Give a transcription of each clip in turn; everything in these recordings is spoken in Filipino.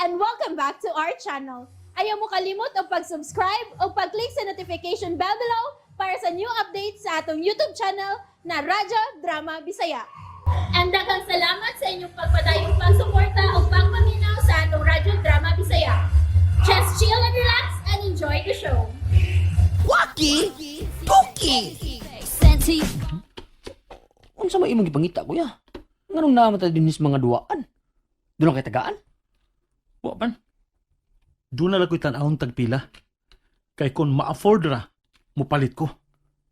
and welcome back to our channel. Ayaw mo kalimot o pag-subscribe o pag-click sa notification bell below para sa new updates sa atong YouTube channel na Radyo Drama Bisaya. And daghang salamat sa inyong pagpadayong pagsuporta o pagpaminaw sa atong Radyo Drama Bisaya. Just chill and relax and enjoy the show. Waki! Tuki! Unsa may imong gipangita, kuya? Nganong namatay din is mga duwaan? Doon lang kay tagaan? Wa man. Doon na lang ko'y tanahon tagpila. Kay kung ma-afford ra, mupalit ko.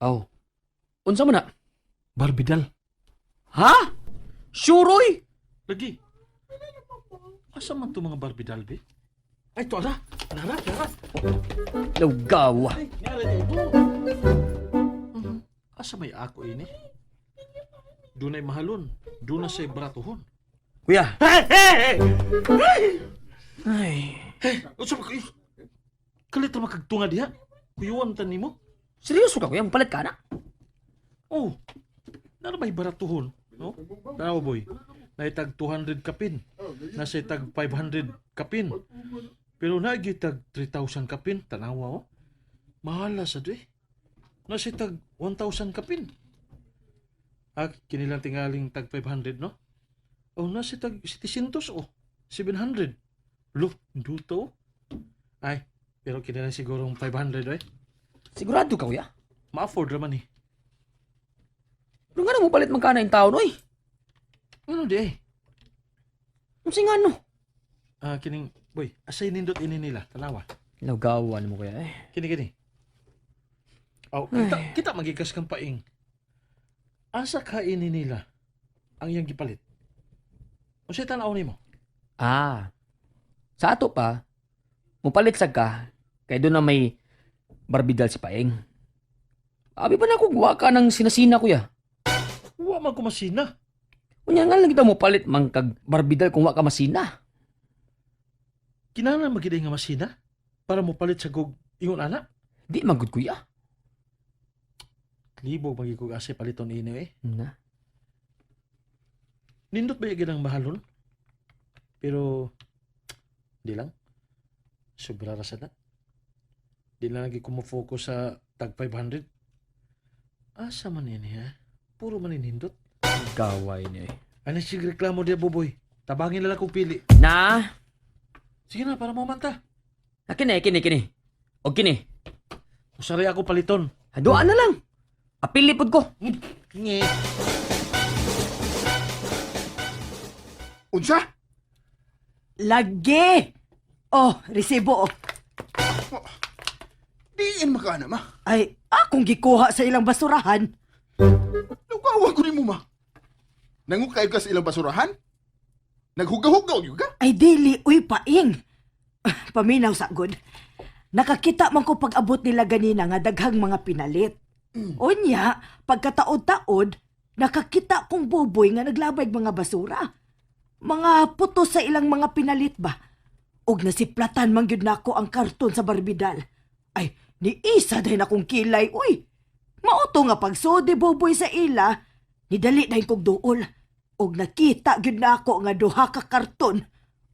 Aw. Unsa man na? Barbidal. Ha? Suroy! Lagi. Asa man to mga barbidal, be? Ay, to ara. Nara. Lawgawa. Ay, nara dito. Asa may ako ini? Doon ay mahalon. Doon na sa'y baratuhon. Kuya. Hey! Ay. Unsa ba kayo? Kalit ra makagtunga diha. Kuyuan tan nimo. Seryoso ka, kuya? Palit ka na? Oh. Nara may baratuhon, no? Tanaw boy. Naitag 200 kapin. Nasa tag 500 kapin. Pero nagitag 3,000 kapin. Tanawa, oh. Mahala sa doy. Nasa tag 1,000 kapin. Kinilang tingaling tag 500, no? Oh, nasa tag 700, oh. 700. Lo, duto. Ay, pero kinilang sigurong 500, eh. Sigurado ka, kuya? Ma-afford naman, eh. Pero nga na mo palit magkana yung tao, noy? Ano di, eh? Unsa nga, no? Kining, boy, asay nindot ini nila. Tanawa. Lawgawan mo, kuya, eh. Kini. Oh, kita magikas kang paing. Asa kainin nila ang iyang gipalit? O siya tanaw nimo? Sa ato pa, mupalit sa ka, kay doon na may barbidal si Paeng. Abi pa na kung guwa ka ng sinasina, kuya. Wa man ko masina. Unya nga lang kita mupalit mang kag barbidal kung wa ka masina. Kinahanglan magiday nga masina para mo palit sa gug ingon ana. Di magud, kuya. Libog magigug ase paliton ini, eh. Na. Nindot ba yung ang mahalon? Pero, di lang. Sobra ra sad na. Di lang lagi kumufocus sa tag 500. Asa man ini, ha? Puro man nindot. Gaway niya, eh. Ano si reklamo dia, Boboy? Tabangin na lang kung pili. Na! Sige na, para mamanta. Kini. O kini. Usari ako paliton. Haduan na lang. Apilipod ko. Nge. Unsa? Lagi! Oh, resibo. Diin makana ma. Ay, akong gikuha sa ilang basurahan. Lugawan ko ni mo ma. Nangukay ka sa ilang basurahan? Naghugaw-hugaw yung ka? Ay, dili, uy, paing. Paminaw sa good. Nakakita man ko pag-abot nila ganina nga daghang mga pinalit. Unya, pagkataod-taod, nakakita kong buboy nga naglabay mga basura. Mga puto sa ilang mga pinalit ba? Og nasiplatan man gyud nako ang karton sa barbidal. Ay, ni isa dahin akong kilay, uy. Mauto nga pagsode buboy sa ila, nidali dahin kog duol. Og nakita gyud nako nga duha ka karton.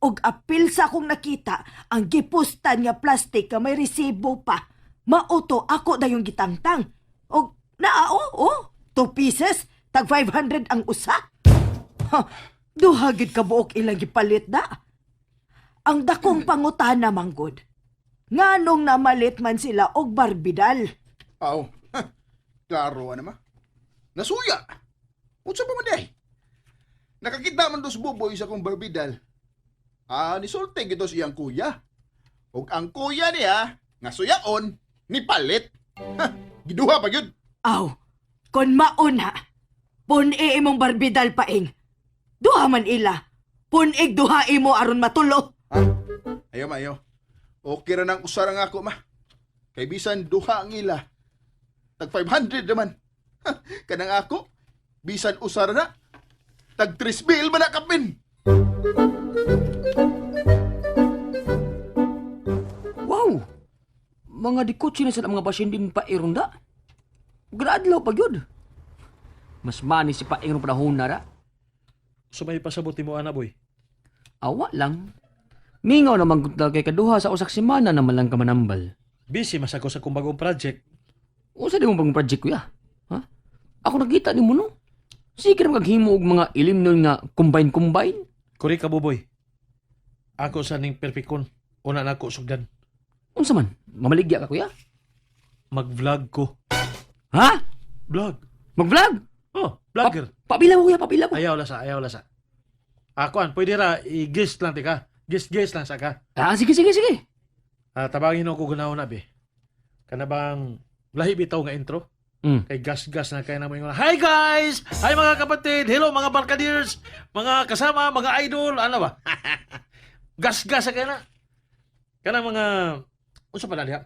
Og apil sa akong nakita, ang gipustan nga plastic nga may resibo pa. Mauto ako dayong gitangtang. Og naao, 2 pieces, tag 500 ang usa. Ha, duha gid ka buok ilang gipalit da. Ang dakong pangutana manggod. Nganong namalit man sila og barbidal? Aw, klaro ano ma. Nasuya. Unsa pa man day? Nakakita man dos buboy sa kong barbidal. Nisulti gito siyang kuya. Og ang kuya niya, nga suyaon, ni palit. Giduha pa yun. Aw, kon mauna, pun-i imong barbidal paing. Duha man ila, pun-ig duha imo aron matulo. Ayaw ma, ayaw. Okay ra nang usara nga ako ma. Kay bisan duha ang ila. Tag 500 naman. Kanang ako, bisan usara na. Tag 3,000 man na kapin. Wow! Mga dikotsi na sa mga pasyendin pa irunda. Gradlaw pa yun. Mas mani si Paeng ng panahon na ra. So may pasabot mo ana, boy. Awa lang. Mingaw naman gud kay kaduha sa usak semana naman lang ka manambal. Busy mas ako sa kong bagong project. Unsa di mo bang project kuya? Ha? Ako nakita ni mo no. Sige na maghimo og mga ilim nun nga combine. Kuri ka, Buboy. Ako sa ning perfecon. Una na ako sugdan. Unsa man? Mamaligya ka kuya? Mag-vlog ko. Ha? Vlog? Mag-vlog? Oh, vlogger. Papila ko kuya, papila ko. Ayaw lasa. Akuan, pwede ra, i-guest lang tika. Guest lang sa ka. Ah, sige. Tabangin ako gunaw na, be. Kana bang lahi bitaw nga intro? Kay gas na kaya na mo yung hi guys! Hi mga kapatid! Hello mga barkadiers! Mga kasama, mga idol! Ano ba? gas na kaya na. Kana mga... Unsa pa na diha?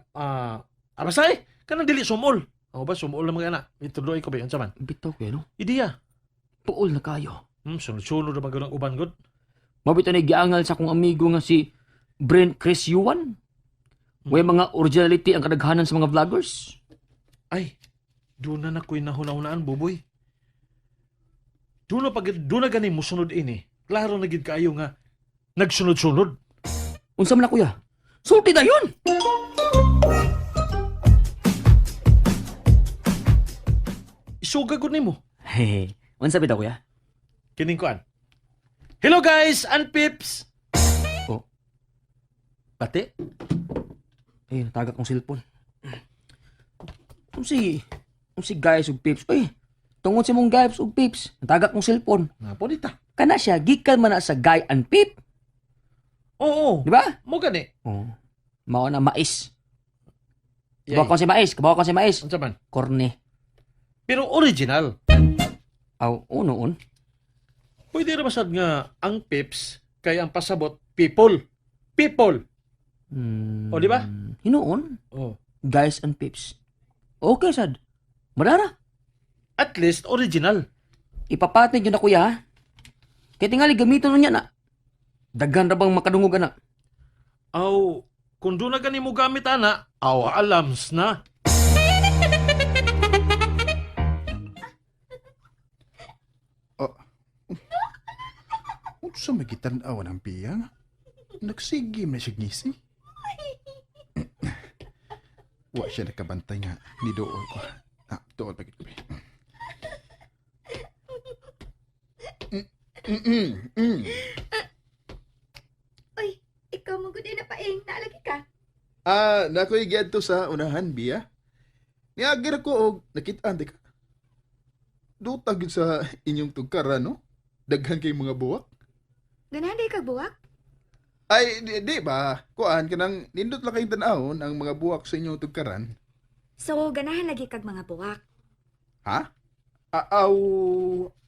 Abasay! Kana dili sumol. Ako ba? Sumol na mga anak. Ituloy ko ba yun? Saman? Bitaw kuya no? Ideya. Puol na kayo. Sunod-sunod na magandang uban god. Mabito na giangal sa akong amigo nga si Brent Chris Yuan. Way mga originality ang kadaghanan sa mga vloggers. Ay, doon na ako'y nahuna-hunaan, Buboy. Doon na gani mo sunod ini. Klaro na gid kaayo nga nagsunod-sunod. Unsa man na kuya? Sulti na yun! Isuga gud nimo. Hehe. Unsa bitaw kuya? Kining kuan. Hello guys and pips. Oh. Pati? Eh, natagak kong cellphone. Unsi guys ug pips. Uy, tungod sa mong guys ug pips, natagak kong cellphone. Napo dita. Kana siya, gikan man na sa guy and pip. Oo. Di ba? Mo gani. Oh. Mao na mais. Yay. Kabaw ko si mais. Unsa man? Korne. Pero original. Aw, unoon. Pwede ra masad nga ang pips kay ang pasabot people. People. O, di ba? Hinuon. Oh. Guys and pips. Okay, sad. Madara. At least original. Ipapatid yun na kuya, ha? Kaya tingali gamiton nun niya na. Daghan ra bang makadungog na? Aw, kung doon na gani mo gamit ana, aw alams na. Unsa may gitan-awan ang piyang? Nagsigim na siya ngisi. Wa siya nakabantay nga ni Dool ko. Dool pagit ko. Uy, ikaw magudi na paing. Naalagi ka? Nakoy to sa unahan, Biya. Niagir ko og nakitaan ka. Dutag yun sa inyong tugkara, no? Daghan kay mga buwak. Ganahan di ka buwak? Ay, di ba? Kuan, kanang nindot lang kayong tanahon ang mga buwak sa inyong tugkaran. So, ganahan lagi kag mga buwak. Ha?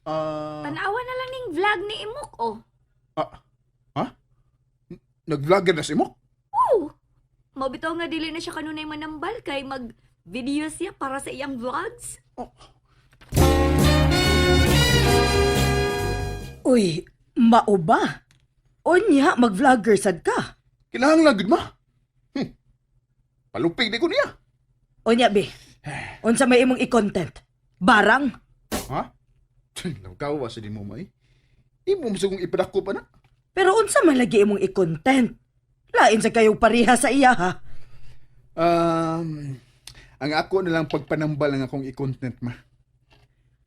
Tanawa na lang ning vlog ni Imok, oh. Nag-vlogger na si mo? Oo. Mabitaw nga dili na siya kanunay manambal kay mag-video siya para sa iyang vlogs. Uy, mao ba? Onya, mag-vlogger sad ka. Kinahanglan gud ma. Palupig di ko niya. Onya, be. Unsa may imong i-content? Barang? Ha? Lawkaw sa din mo may. Di mo masugong ipadako pa na. Pero unsa man lagi imong i-content? Lain sa kayo pareha sa iya, ha? Ang ako na lang pagpanambal ang akong i-content ma.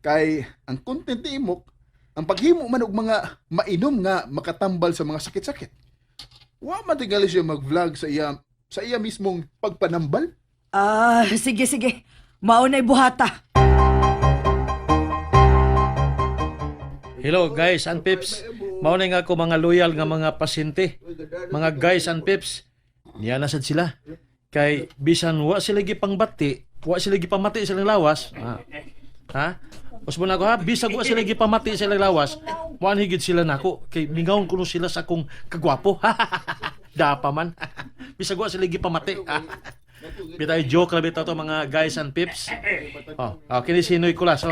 Kay ang content ni Imok, ang paghimo man og mga mainom nga makatambal sa mga sakit-sakit. Wa man tingali siya mag-vlog sa iya mismong pagpanambal. Sige. Maunay buhata. Hello guys and pips. Mao na nga ako mga loyal nga mga pasyente. Mga guys and pips. Niya na sad sila. Kay bisan wa sila gipangbati, wa sila gipamati sa ilang lawas. Ha? Usbo na ko ha, bisag wa sila gipamati sa ilang lawas. Wa higit sila nako kay mingawon kuno sila sa akong kagwapo. Dapa man. Bisag wa sila gipamati. Bitay joke ra bitaw to mga guys and pips. Kini si Noy Kulas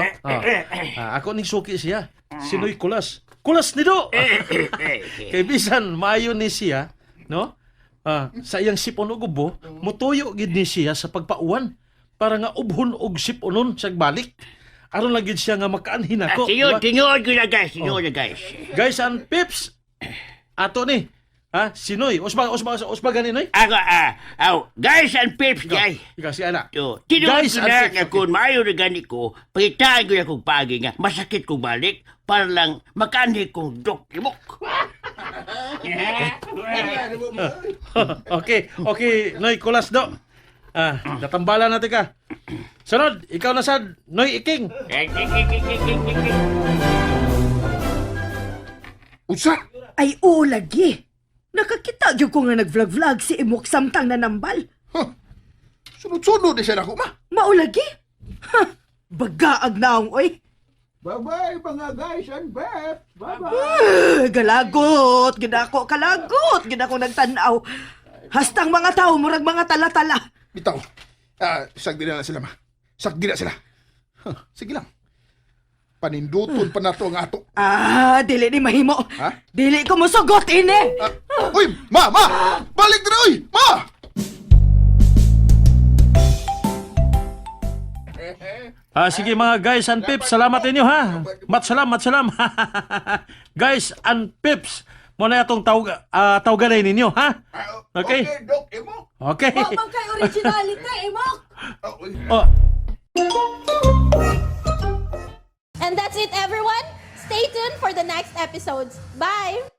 ako ning suki siya. Si Noy Kulas. Kulas ni do. Kay bisan maayo ni siya, no? Sa iyang sipon og ubo, mutuyo gid ni siya sa pagpauwan para nga ubhon og siponon sa balik. Aron lang gid siya nga makaanhin ako. Tingod ko na guys, tingod na guys. Guys and pips. Ato ni Ha? Si Noy. Usba gani, Noy? Ako, guys and pips, guys. Ikaw, si Ana. So, tinuod Guys, ko na ang- nga kung maayo na gani ko, pagitaan ko yung kong pagi nga, masakit kong balik, para lang makanhi kong dokimok. Okay, Noy, kulas do. Natambalan natin ka. Sunod, ikaw na sad, Noy Iking. Unsa? Ay, oo lagi. Nakakita gyud ko nga nag-vlog-vlog si Imok samtang nanambal. Huh. Sunod-sunod na siya na ko, ma. Mao lagi? Ha, bagaag naong, oy. Bye-bye, mga guys and Beth. Bye-bye. Galagot, gidako kalagot, gidako nagtanaw. Hastang mga tao, murag mga tala-tala. Bitaw. Sagdi na sila, ma. Sagdi na sila. Huh, sige lang. Paninduton pa na to ang ato. Dili ni mahimo. Ha? Dili ko musugot ini. Uy, ma! Balik na, uy! Ma! Sige mga guys and pips, salamat inyo ha. Matsalam. Guys and pips, muna itong tawganay ninyo ha. Okay? Dok, imo. Okay. kay originality, Imok. Oh, And that's it, everyone. Stay tuned for the next episodes. Bye!